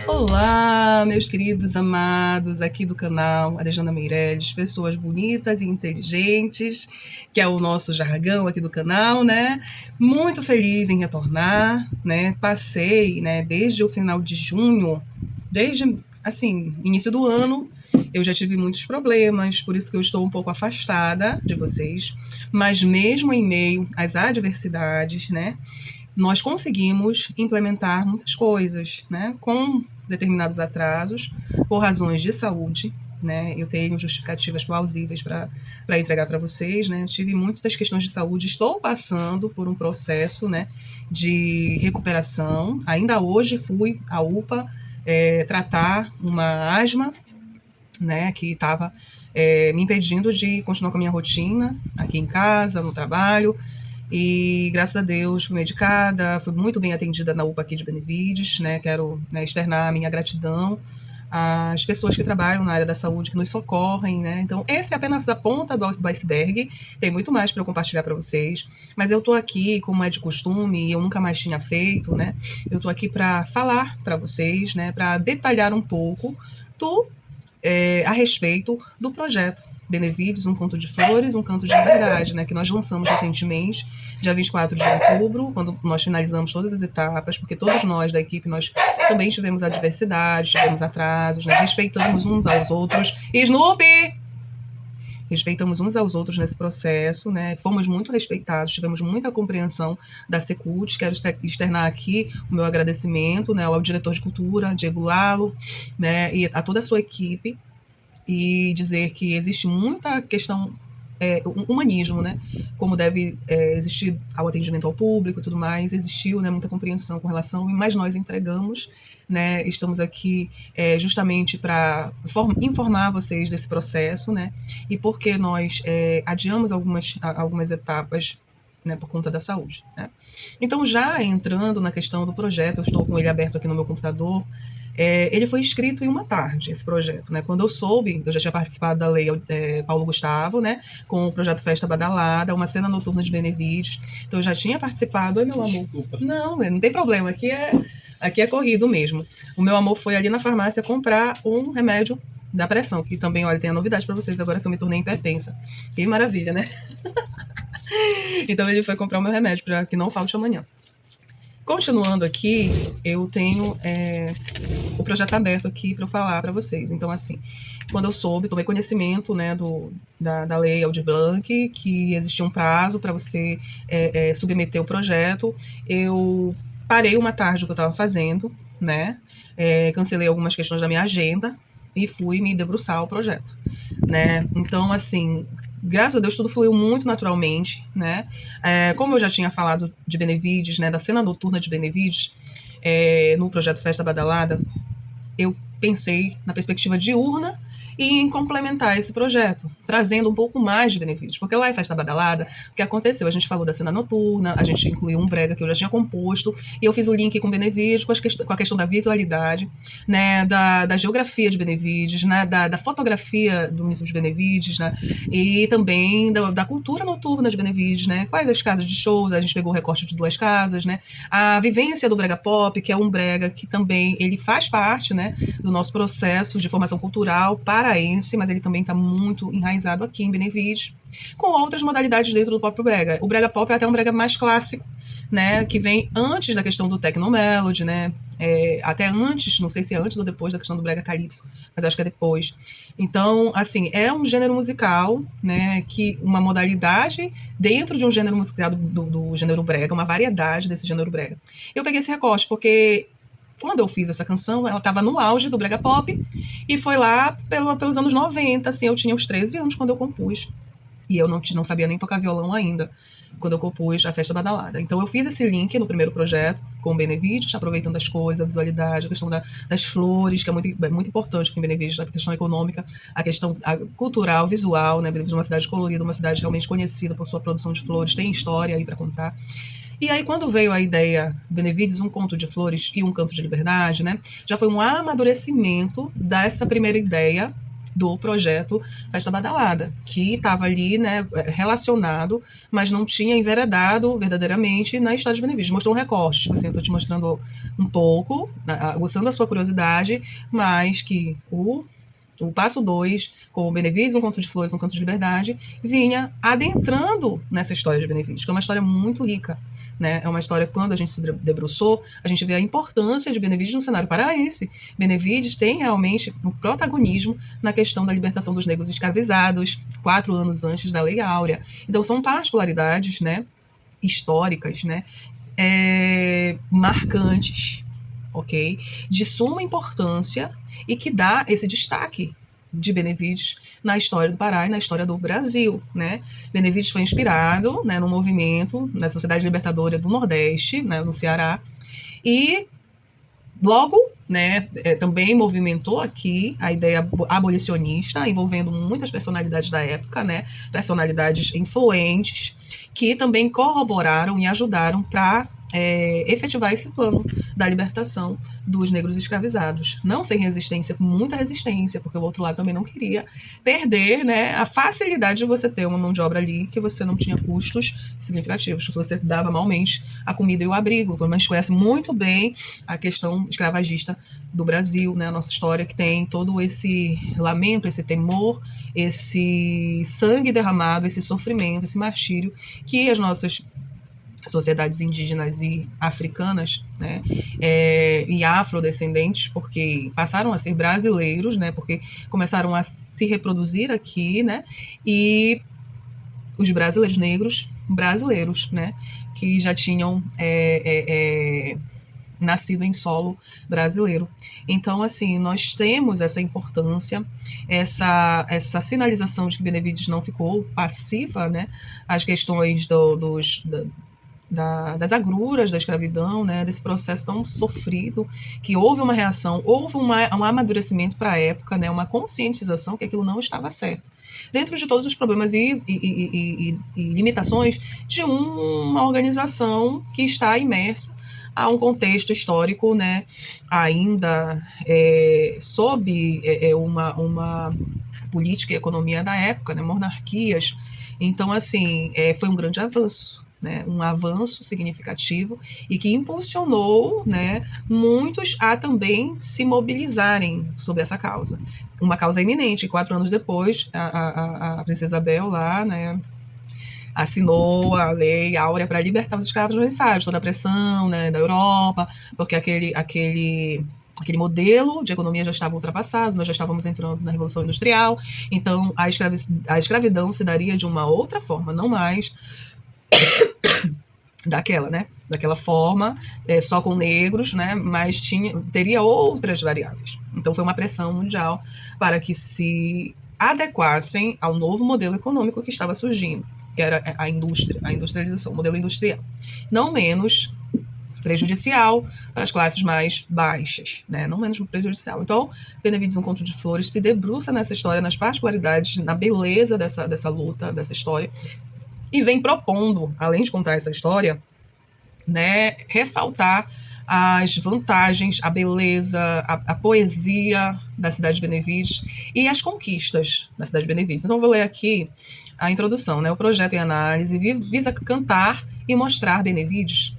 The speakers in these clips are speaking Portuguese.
Olá, meus queridos amados aqui do canal Adejana Meireles, pessoas bonitas e inteligentes, que é o nosso jargão aqui do canal, né? Muito feliz em retornar, né? Passei, né, desde o final de junho, desde, assim, início do ano, eu já tive muitos problemas, por isso que eu estou um pouco afastada de vocês, mas mesmo em meio às adversidades, né, nós conseguimos implementar muitas coisas, né, com determinados atrasos, por razões de saúde, né, eu tenho justificativas plausíveis para entregar para vocês, né, eu tive muitas questões de saúde, estou passando por um processo, né, de recuperação, ainda hoje fui à UPA tratar uma asma, né, que estava me impedindo de continuar com a minha rotina aqui em casa, no trabalho, e graças a Deus fui medicada, fui muito bem atendida na UPA aqui de Benevides, né? Quero, né, externar a minha gratidão às pessoas que trabalham na área da saúde, que nos socorrem, né? Então, essa é apenas a ponta do iceberg, tem muito mais para eu compartilhar para vocês, mas eu tô aqui, como é de costume, e eu nunca mais tinha feito, né? Eu tô aqui para falar para vocês, né? Para detalhar um pouco do a respeito do projeto Benevides, um conto de flores, um canto de liberdade, né, que nós lançamos recentemente, dia 24 de outubro, quando nós finalizamos todas as etapas, porque todos nós da equipe, nós também tivemos adversidades, tivemos atrasos, né, respeitamos uns aos outros. Snoopy! Respeitamos uns aos outros nesse processo, né? Fomos muito respeitados, tivemos muita compreensão da Secult. Quero externar aqui o meu agradecimento, né, ao diretor de cultura, Diego Lalo, né, e a toda a sua equipe, e dizer que existe muita questão, humanismo, né, como deve existir ao atendimento ao público e tudo mais, existiu, né, muita compreensão com relação, mas nós entregamos, né, estamos aqui justamente para informar vocês desse processo, né, e porque nós adiamos algumas etapas, né, por conta da saúde, né. Então, já entrando na questão do projeto, eu estou com ele aberto aqui no meu computador. Ele foi escrito em uma tarde, esse projeto, né? Quando eu soube, eu já tinha participado da Lei Paulo Gustavo, né? Com o projeto Festa Badalada, uma cena noturna de Benevides. Então eu já tinha participado. Oi, meu amor. Desculpa. Não tem problema. Aqui é corrido mesmo. O meu amor foi ali na farmácia comprar um remédio da pressão, que também, olha, tem a novidade para vocês agora que eu me tornei hipertensa. Que maravilha, né? Então ele foi comprar o meu remédio para que não falte amanhã. Continuando aqui, eu tenho o projeto aberto aqui para eu falar para vocês. Então, assim, quando eu soube, tomei conhecimento, né, da lei Aldir Blanc, que existia um prazo para você submeter o projeto, eu parei uma tarde o que eu estava fazendo, né, cancelei algumas questões da minha agenda e fui me debruçar ao projeto, né. Então, assim, graças a Deus tudo fluiu muito naturalmente, né? Como eu já tinha falado de Benevides, né, da cena noturna de Benevides, no projeto Festa Badalada, eu pensei na perspectiva diurna e em complementar esse projeto, trazendo um pouco mais de benefícios. Porque lá em Festa Badalada, o que aconteceu? A gente falou da cena noturna, a gente incluiu um brega que eu já tinha composto, e eu fiz o link com Benevides, com a questão da visualidade, né, da geografia de Benevides, né, da fotografia do Museu de Benevides, né, e também da cultura noturna de Benevides, né, quais as casas de shows, a gente pegou o recorte de 2 casas, né, a vivência do brega pop, que é um brega que também ele faz parte, né, do nosso processo de formação cultural paraense, mas ele também está muito enraizado aqui em Benevides, com outras modalidades dentro do próprio brega. O brega pop é até um brega mais clássico, né, que vem antes da questão do technomelody, né, até antes, não sei se é antes ou depois da questão do brega calypso, mas acho que é depois. Então, assim, é um gênero musical, né, que uma modalidade dentro de um gênero musical do gênero brega, uma variedade desse gênero brega. Eu peguei esse recorte porque quando eu fiz essa canção, ela estava no auge do brega pop, e foi lá pelos anos 90, assim, eu tinha uns 13 anos quando eu compus, e eu não sabia nem tocar violão ainda, quando eu compus a Festa Badalada. Então eu fiz esse link no primeiro projeto, com o Benevides, aproveitando as coisas, a visualidade, a questão das flores, que é muito importante aqui em Benevides, a questão econômica, a questão cultural, visual, né? Benevides é uma cidade colorida, uma cidade realmente conhecida por sua produção de flores, tem história aí para contar. E aí, quando veio a ideia Benevides, um conto de flores e um canto de liberdade, né? Já foi um amadurecimento dessa primeira ideia, do projeto Festa Badalada, que estava ali, né, relacionado, mas não tinha enveredado verdadeiramente na história de Benevides. Mostrou um recorte, tipo assim, eu tô te mostrando um pouco, gostando da sua curiosidade, mas que o passo 2, com o Benevides, um conto de flores, um canto de liberdade, vinha adentrando nessa história de Benevides, que é uma história muito rica. Né? É uma história, quando a gente se debruçou, a gente vê a importância de Benevides no cenário paraense. Benevides tem realmente um protagonismo na questão da libertação dos negros escravizados, 4 anos antes da Lei Áurea. Então, são particularidades, né, históricas, né, marcantes, ok? De suma importância e que dá esse destaque de Benevides na história do Pará e na história do Brasil, né? Benevides foi inspirado, né, no movimento na Sociedade Libertadora do Nordeste, né, no Ceará, e logo, né, também movimentou aqui a ideia abolicionista, envolvendo muitas personalidades da época, né, personalidades influentes, que também corroboraram e ajudaram para efetivar esse plano da libertação dos negros escravizados. Não sem resistência, com muita resistência, porque o outro lado também não queria perder, né, a facilidade de você ter uma mão de obra ali que você não tinha custos significativos, você dava malmente a comida e o abrigo, mas conhece muito bem a questão escravagista do Brasil, né, a nossa história que tem todo esse lamento, esse temor, esse sangue derramado, esse sofrimento, esse martírio que as nossas sociedades indígenas e africanas, né, e afrodescendentes, porque passaram a ser brasileiros, né, porque começaram a se reproduzir aqui, né, e os brasileiros negros brasileiros, né, que já tinham nascido em solo brasileiro. Então, assim, nós temos essa importância, essa sinalização de que Benevides não ficou passiva, né, às questões das agruras da escravidão, né, desse processo tão sofrido, que houve uma reação, houve um amadurecimento para a época, né, uma conscientização que aquilo não estava certo. Dentro de todos os problemas e limitações de uma organização que está imersa a um contexto histórico, né, ainda sob uma política e economia da época, né, monarquias. Então, assim, foi um grande avanço. Né, um avanço significativo e que impulsionou, né, muitos a também se mobilizarem sobre essa causa. Uma causa iminente. 4 anos depois, a Princesa Isabel lá, né, assinou a Lei Áurea para libertar os escravos necessários, toda a pressão, né, da Europa, porque aquele modelo de economia já estava ultrapassado, nós já estávamos entrando na Revolução Industrial, então a escravidão se daria de uma outra forma, não mais daquela forma, só com negros, né, mas teria outras variáveis. Então foi uma pressão mundial para que se adequassem ao novo modelo econômico que estava surgindo, que era a industrialização, o modelo industrial. Não menos prejudicial para as classes mais baixas, né? Não menos prejudicial. Então, Benevides, um conto de flores, se debruça nessa história, nas particularidades, na beleza dessa luta, dessa história, e vem propondo, além de contar essa história, né, ressaltar as vantagens, a beleza, a poesia da cidade de Benevides e as conquistas da cidade de Benevides. Então, eu vou ler aqui a introdução, né? O projeto em análise visa cantar e mostrar Benevides,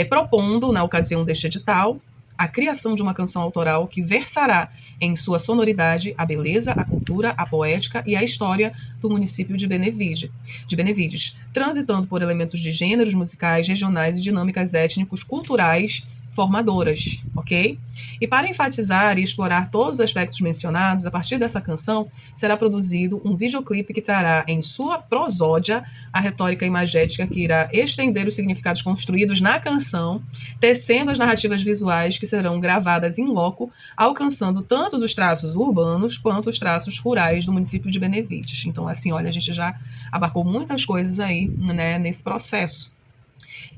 propondo, na ocasião deste edital, a criação de uma canção autoral que versará em sua sonoridade a beleza, a cultura, a poética e a história do município de Benevides, transitando por elementos de gêneros musicais, regionais e dinâmicas étnicos, culturais, formadoras, ok? E para enfatizar e explorar todos os aspectos mencionados, a partir dessa canção será produzido um videoclipe que trará em sua prosódia a retórica imagética que irá estender os significados construídos na canção, tecendo as narrativas visuais que serão gravadas em loco, alcançando tanto os traços urbanos quanto os traços rurais do município de Benevides. Então, assim, olha, a gente já abarcou muitas coisas aí, né, nesse processo.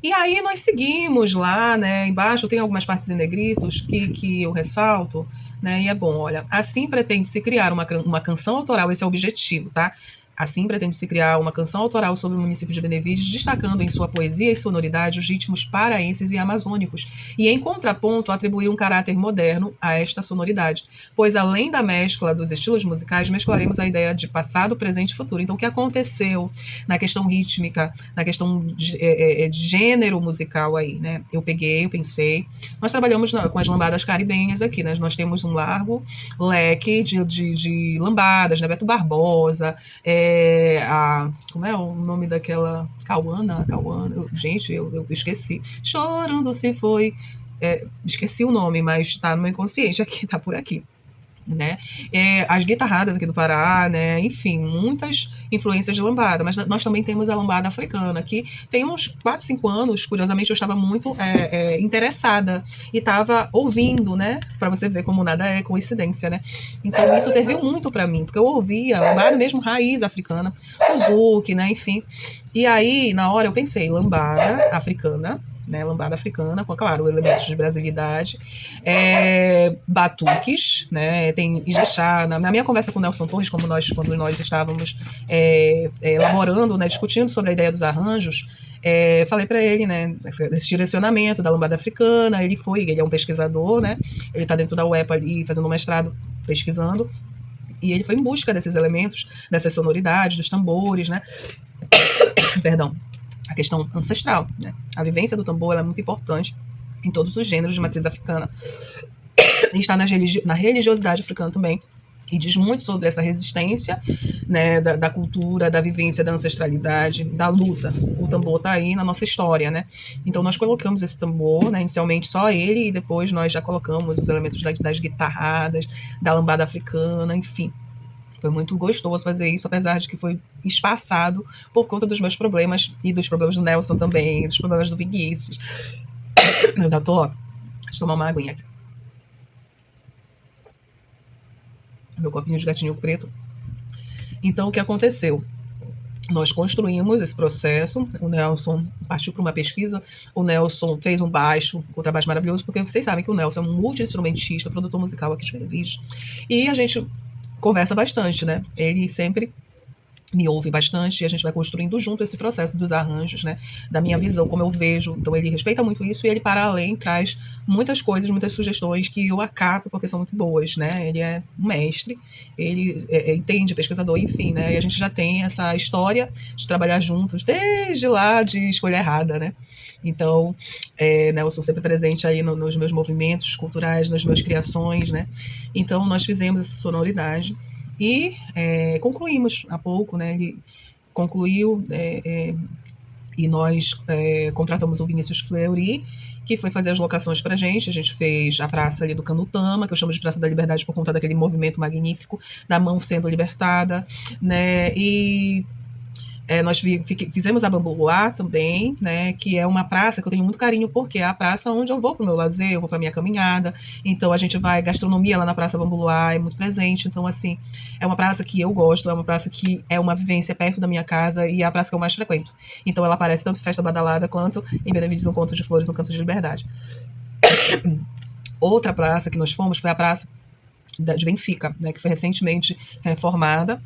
E aí nós seguimos lá, né? Embaixo tem algumas partes em negritos que eu ressalto, né? E é bom, olha, assim pretende-se criar uma canção autoral, esse é o objetivo, tá? Assim, pretende-se criar uma canção autoral sobre o município de Benevides, destacando em sua poesia e sonoridade os ritmos paraenses e amazônicos, e em contraponto atribuir um caráter moderno a esta sonoridade, pois além da mescla dos estilos musicais, mesclaremos a ideia de passado, presente e futuro. Então, o que aconteceu na questão rítmica, na questão de gênero musical aí, né? Eu pensei, nós trabalhamos com as lambadas caribenhas aqui, né? Nós temos um largo leque de lambadas, né? Beto Barbosa, como é o nome daquela Cauana? Gente, eu esqueci. Chorando se foi. Esqueci o nome, mas está no meu inconsciente aqui, tá por aqui. Né? As guitarradas aqui do Pará, né? Enfim, muitas influências de lambada, mas nós também temos a lambada africana, que tem uns 4, 5 anos, curiosamente, eu estava muito interessada e estava ouvindo, né? Para você ver como nada é coincidência, né? Então isso serviu muito para mim, porque eu ouvia a lambada mesmo raiz africana, o zouk, né? Enfim. E aí, na hora, eu pensei, lambada africana, né, lambada africana, com, claro, elementos de brasilidade, batuques, né, tem Ijexá. Na minha conversa com o Nelson Torres, quando nós estávamos elaborando, né, discutindo sobre a ideia dos arranjos, falei para ele, né, desse direcionamento da lambada africana. Ele é um pesquisador, né, ele está dentro da UEPA ali fazendo um mestrado, pesquisando, e ele foi em busca desses elementos, dessas sonoridades, dos tambores, né, perdão, a questão ancestral, né? A vivência do tambor é muito importante em todos os gêneros de matriz africana. E está na religiosidade africana também. E diz muito sobre essa resistência, né, da cultura, da vivência, da ancestralidade, da luta. O tambor está aí na nossa história, né? Então nós colocamos esse tambor, né, inicialmente só ele, e depois nós já colocamos os elementos das guitarradas, da lambada africana, enfim. Foi muito gostoso fazer isso, apesar de que foi espaçado por conta dos meus problemas e dos problemas do Nelson também, dos problemas do Vinícius. Eu ainda tô, deixa eu tomar uma aguinha aqui. Meu copinho de gatinho preto. Então, o que aconteceu? Nós construímos esse processo, o Nelson partiu para uma pesquisa, o Nelson fez um baixo, um contrabaixo maravilhoso, porque vocês sabem que o Nelson é um multi-instrumentista, produtor musical aqui de Benevides, e a gente conversa bastante, né? Ele sempre me ouve bastante e a gente vai construindo junto esse processo dos arranjos, né? Da minha visão, como eu vejo. Então ele respeita muito isso e ele, para além, traz muitas coisas, muitas sugestões que eu acato porque são muito boas, né? Ele é um mestre, ele entende, pesquisador, enfim, né? E a gente já tem essa história de trabalhar juntos desde lá de Escolha Errada, né? Então, né, eu sou sempre presente aí nos meus movimentos culturais, nas minhas criações, né? Então, nós fizemos essa sonoridade e concluímos há pouco, né? Ele concluiu e nós contratamos o Vinícius Fleury, que foi fazer as locações pra gente. A gente fez a praça ali do Canutama, que eu chamo de Praça da Liberdade por conta daquele movimento magnífico da mão sendo libertada, né? E nós fizemos a Bambu Luar também, né, que é uma praça que eu tenho muito carinho, porque é a praça onde eu vou para o meu lazer, eu vou para minha caminhada. Então a gente vai, gastronomia lá na Praça Bambu Luar é muito presente. Então, assim, é uma praça que eu gosto, é uma praça que é uma vivência perto da minha casa e é a praça que eu mais frequento. Então ela aparece tanto em Festa Badalada quanto em Benevides, um Conto de Flores, um Canto de Liberdade. Outra praça que nós fomos foi a Praça de Benfica, né, que foi recentemente reformada.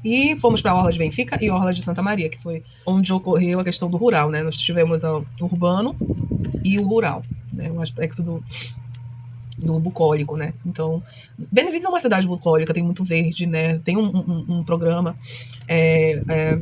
E fomos para a Orla de Benfica e Orla de Santa Maria, que foi onde ocorreu a questão do rural, né? Nós tivemos o urbano e o rural, né? O aspecto do bucólico, né? Então, Benevides é uma cidade bucólica, tem muito verde, né? Tem um programa,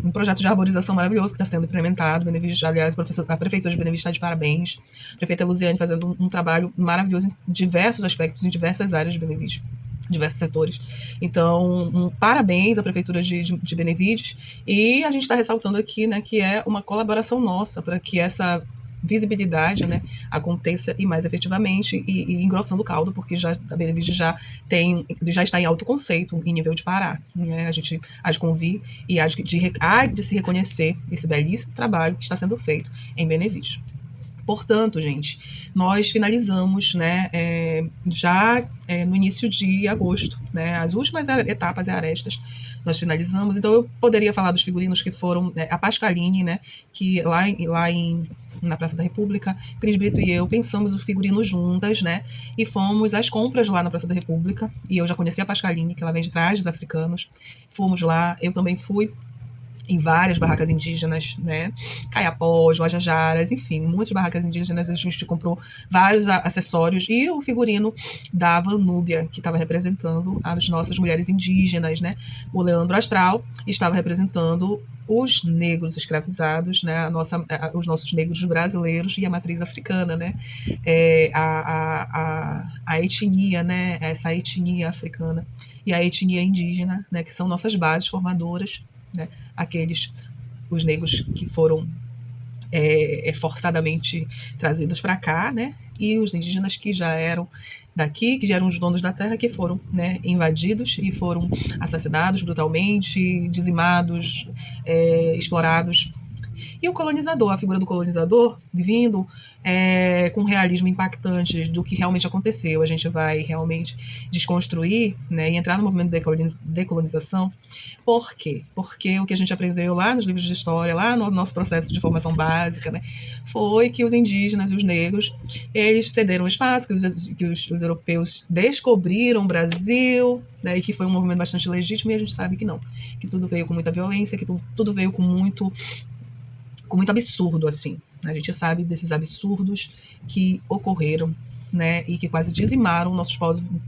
um projeto de arborização maravilhoso que está sendo implementado. Benevides, aliás, a prefeitura de Benevides está de parabéns. A prefeita Luziane fazendo um trabalho maravilhoso em diversos aspectos, em diversas áreas de Benevides, diversos setores. Então, parabéns à Prefeitura de Benevides. E a gente está ressaltando aqui, né, que é uma colaboração nossa para que essa visibilidade, né, aconteça e mais efetivamente e engrossando o caldo, porque a Benevides já está em alto conceito em nível de Pará, né? A gente há de convir e há de se reconhecer esse belíssimo trabalho que está sendo feito em Benevides. Portanto, gente, nós finalizamos, né, já no início de agosto, né, as últimas etapas e arestas nós finalizamos. Então eu poderia falar dos figurinos que foram a Pascaline, né, que lá em na Praça da República. Cris Brito e eu pensamos o figurino juntas, né? E fomos às compras lá na Praça da República. E eu já conheci a Pascaline, que ela vende trajes africanos. Fomos lá, eu também fui em várias barracas indígenas, né? Caiapós, Guajajaras, enfim, muitas barracas indígenas. A gente comprou vários acessórios e o figurino da Vanúbia, que estava representando as nossas mulheres indígenas, né? O Leandro Astral estava representando os negros escravizados, né? Os nossos negros brasileiros e a matriz africana, né? A etnia, né? Essa etnia africana e a etnia indígena, né? Que são nossas bases formadoras, né? Os negros que foram forçadamente trazidos para cá, né? E os indígenas que já eram daqui, que já eram os donos da terra, que foram, né, invadidos e foram assassinados brutalmente, dizimados, explorados. E o colonizador, a figura do colonizador, vindo com um realismo impactante do que realmente aconteceu. A gente vai realmente desconstruir, né, e entrar no movimento de decolonização. Por quê? Porque o que a gente aprendeu lá nos livros de história, lá no nosso processo de formação básica, né, foi que os indígenas e os negros, eles cederam espaço, que os europeus descobriram o Brasil, né, e que foi um movimento bastante legítimo, e a gente sabe que não. Que tudo veio com muita violência, que tudo veio com muito absurdo, assim. A gente sabe desses absurdos que ocorreram, né, e que quase dizimaram nossos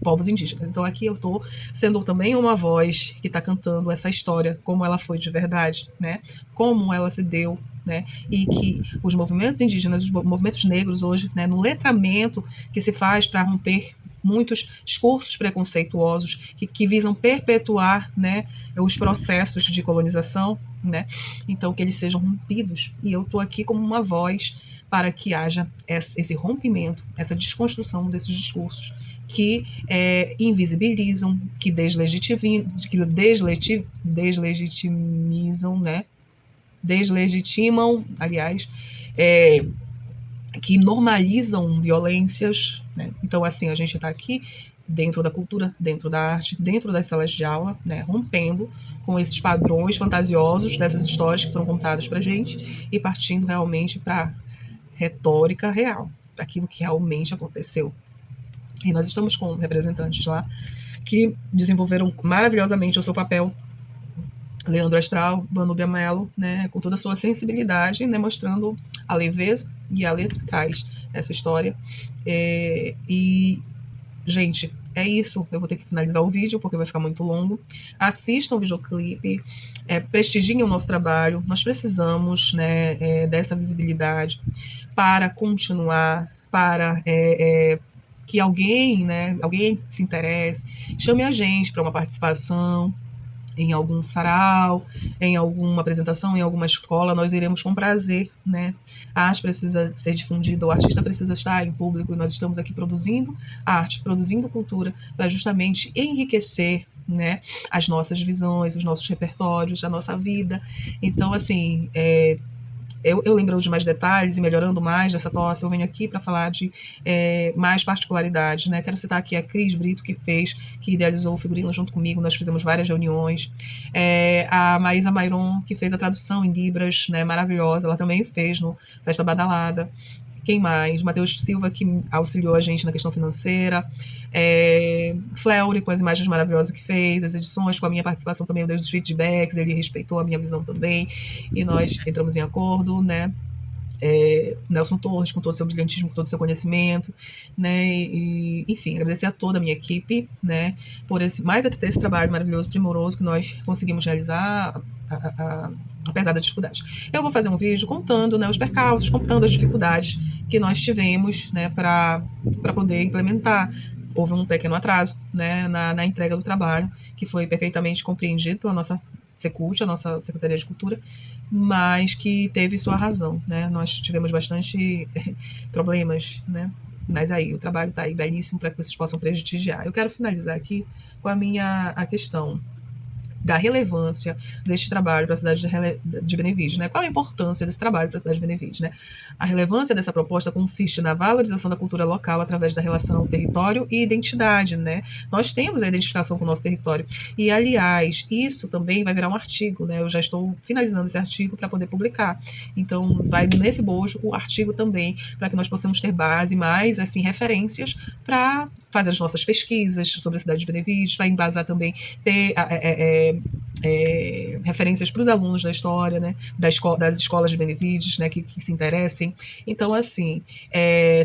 povos indígenas. Então aqui eu estou sendo também uma voz que está cantando essa história, como ela foi de verdade, né, como ela se deu, né, e que os movimentos indígenas, os movimentos negros hoje, né, no letramento que se faz para romper muitos discursos preconceituosos que visam perpetuar, né, os processos de colonização, né, então que eles sejam rompidos. E eu estou aqui como uma voz para que haja esse rompimento, essa desconstrução desses discursos que invisibilizam, que deslegitimizam, né, deslegitimam, aliás, que normalizam violências, né? Então, assim, a gente está aqui dentro da cultura, dentro da arte, dentro das salas de aula, né, rompendo com esses padrões fantasiosos dessas histórias que foram contadas para a gente e partindo realmente para retórica real, para aquilo que realmente aconteceu. E nós estamos com representantes lá que desenvolveram maravilhosamente o seu papel. Leandro Astral, Vanúbia Mello, né, com toda a sua sensibilidade, né, mostrando a leveza e a letra atrás dessa história. E, gente, é isso. Eu vou ter que finalizar o vídeo, porque vai ficar muito longo. Assistam o videoclipe, prestigiem o nosso trabalho. Nós precisamos, né, dessa visibilidade para continuar, para que alguém, né, alguém se interesse, chame a gente para uma participação em algum sarau, em alguma apresentação, em alguma escola, nós iremos com prazer, né? A arte precisa ser difundida, o artista precisa estar em público, e nós estamos aqui produzindo arte, produzindo cultura, para justamente enriquecer, né, as nossas visões, os nossos repertórios, a nossa vida. Então, assim, eu lembrando de mais detalhes e melhorando mais dessa tosse, eu venho aqui para falar de mais particularidades, né? Quero citar aqui a Cris Brito, que idealizou o figurino junto comigo, nós fizemos várias reuniões. A Maísa Mairon, que fez a tradução em Libras, né? Maravilhosa, ela também fez no Festa Badalada. Quem mais? Matheus Silva, que auxiliou a gente na questão financeira. Fleury, com as imagens maravilhosas que fez, as edições, com a minha participação também, eu dei os feedbacks, ele respeitou a minha visão também, e nós entramos em acordo, né? Nelson Torres, com todo o seu brilhantismo, com todo o seu conhecimento, né? E, enfim, agradecer a toda a minha equipe, né? Por mais até esse trabalho maravilhoso, primoroso que nós conseguimos realizar, apesar da dificuldade. Eu vou fazer um vídeo contando, né, os percalços, contando as dificuldades que nós tivemos, né, para poder implementar. Houve um pequeno atraso, né, na entrega do trabalho, que foi perfeitamente compreendido pela nossa Secult, a nossa Secretaria de Cultura, mas que teve sua razão, né? Nós tivemos bastante problemas, né? Mas aí, o trabalho está aí belíssimo para que vocês possam prestigiar. Eu quero finalizar aqui com a questão. da relevância deste trabalho para a cidade de Benevides, né? Qual a importância desse trabalho para a cidade de Benevides, né? A relevância dessa proposta consiste na valorização da cultura local através da relação território e identidade, né? Nós temos a identificação com o nosso território. E, aliás, isso também vai virar um artigo, né? Eu já estou finalizando esse artigo para poder publicar. Então, vai nesse bojo o artigo também, para que nós possamos ter base, mais, assim, referências para fazer as nossas pesquisas sobre a cidade de Benevides, para embasar também, ter referências para os alunos da história, né, das escolas de Benevides, né, que se interessem. Então, assim,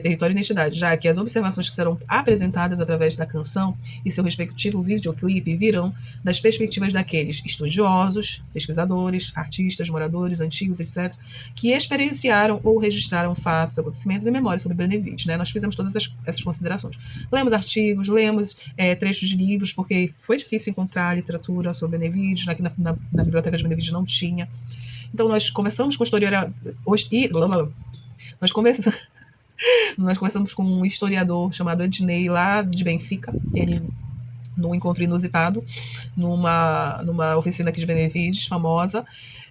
território e identidade, já que as observações que serão apresentadas através da canção e seu respectivo videoclipe virão das perspectivas daqueles estudiosos, pesquisadores, artistas, moradores, antigos, etc., que experienciaram ou registraram fatos, acontecimentos e memórias sobre Benevides, né? Nós fizemos todas essas considerações. Lemos artigos, lemos trechos de livros, porque foi difícil encontrar literatura sobre Benevides, aqui na Biblioteca de Benevides não tinha. Então, nós conversamos com historiador. Nós conversamos com um historiador chamado Ednei, lá de Benfica. Ele, num encontro inusitado, numa oficina aqui de Benevides, famosa.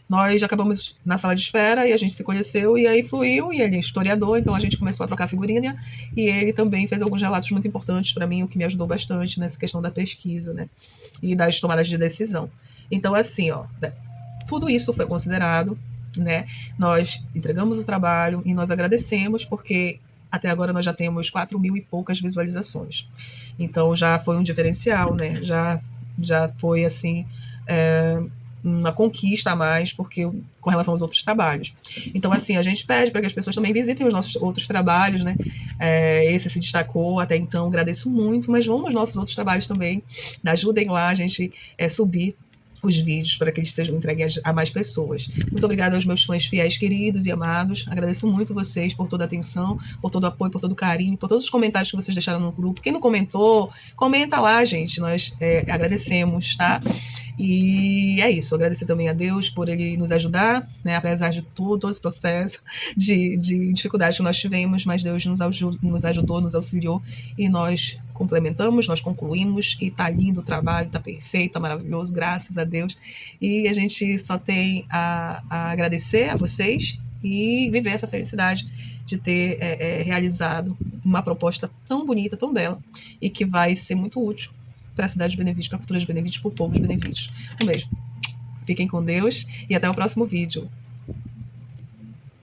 Nós acabamos na sala de espera e a gente se conheceu e aí fluiu, e ele é historiador, então a gente começou a trocar figurinha e ele também fez alguns relatos muito importantes para mim, o que me ajudou bastante nessa questão da pesquisa, né, e das tomadas de decisão. Então, assim, ó, tudo isso foi considerado, né, nós entregamos o trabalho e nós agradecemos porque até agora nós já temos 4.000 e poucas visualizações. Então já foi um diferencial, né, já foi, assim, uma conquista a mais, porque com relação aos outros trabalhos. Então, assim, a gente pede para que as pessoas também visitem os nossos outros trabalhos, né? Esse se destacou até então, agradeço muito, mas vão nos nossos outros trabalhos também, ajudem lá a gente subir os vídeos para que eles sejam entregues a mais pessoas. Muito obrigada aos meus fãs fiéis, queridos e amados. Agradeço muito vocês por toda a atenção, por todo o apoio, por todo o carinho, por todos os comentários que vocês deixaram no grupo. Quem não comentou, comenta lá, gente. Nós agradecemos, tá? E é isso, agradecer também a Deus por ele nos ajudar, né, apesar de todo esse processo de dificuldades que nós tivemos, mas Deus nos ajudou, nos auxiliou e nós complementamos, nós concluímos e tá lindo o trabalho, tá perfeito, tá maravilhoso, graças a Deus. E a gente só tem a agradecer a vocês e viver essa felicidade de ter realizado uma proposta tão bonita, tão bela e que vai ser muito útil para a cidade de Benevides, para a cultura de Benevides, para o povo de Benevides. Um beijo. Fiquem com Deus e até o próximo vídeo.